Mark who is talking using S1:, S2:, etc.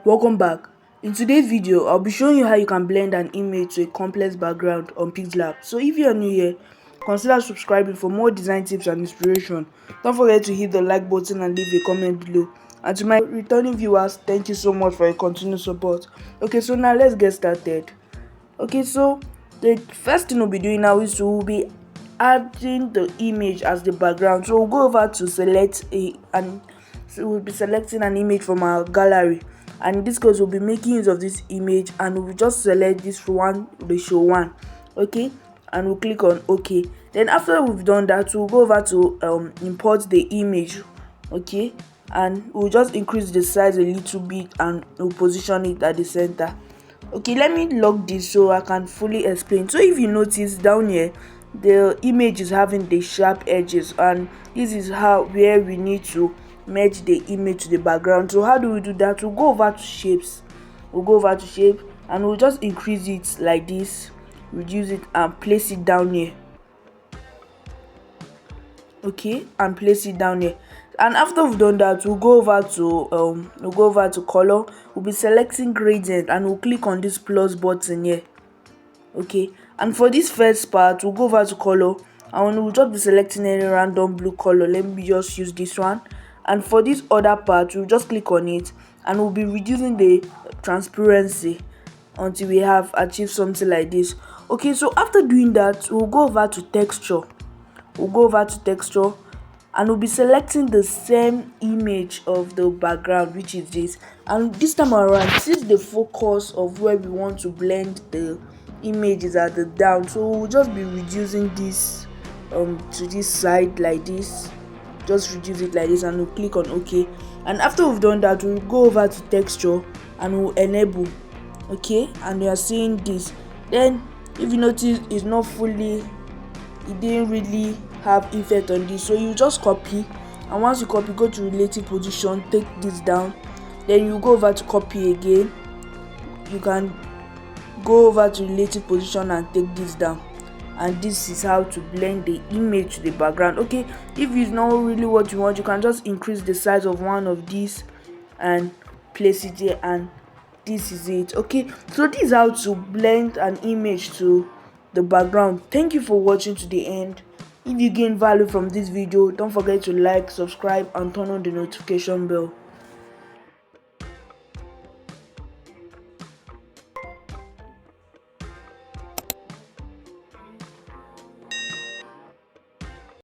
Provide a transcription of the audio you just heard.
S1: Welcome back. In today's video, I'll be showing you how you can blend an image to a complex background on PixelLab. So if you're new here, consider subscribing for more design tips and inspiration. Don't forget to hit the like button and leave a comment below. And to my returning viewers, thank you so much for your continued support. Okay, so now let's get started. Okay, so the first thing we'll be doing now is we'll be adding the image as the background. So we'll go over to select so we'll be selecting an image from our gallery, and in this case we'll be making use of this image, and we'll just select this 1:1. Okay, and we'll click on OK. Then after we've done that, we'll go over to import the image. Okay, and we'll just increase the size a little bit and we'll position it at the center. Okay, let me lock this so I can fully explain. So if you notice down here, the image is having the sharp edges, and this is where we need to merge the image to the background. So how do we do that? We'll go over to shapes, and we'll just increase it like this, reduce it and place it down here. Okay, and place it down here. And after we've done that, we'll go over to color. We'll be selecting gradient and we'll click on this plus button here. Okay, and for this first part, we'll go over to color and we'll just be selecting any random blue color. Let me just use this one. And for this other part, we'll just click on it and we'll be reducing the transparency until we have achieved something like this. Okay, so after doing that, we'll go over to texture. And we'll be selecting the same image of the background, which is this. And this time around, since the focus of where we want to blend the image is at the down, so we'll just be reducing this to this side like this. Just reduce it like this and we'll click on OK. And after we've done that, we'll go over to texture and we'll enable. Okay, and you are seeing this. Then if you notice, it's not fully, it didn't really have effect on this, so you just copy, and once you copy, go to relative position, take this down, then you go over to copy again. You can go over to relative position and take this down, and this is how to blend the image to the background. Okay, if it's not really what you want, you can just increase the size of one of these and place it here, and this is it. Okay, so this is how to blend an image to the background. Thank you for watching to the end. If you gain value from this video, don't forget to like, subscribe and turn on the notification bell.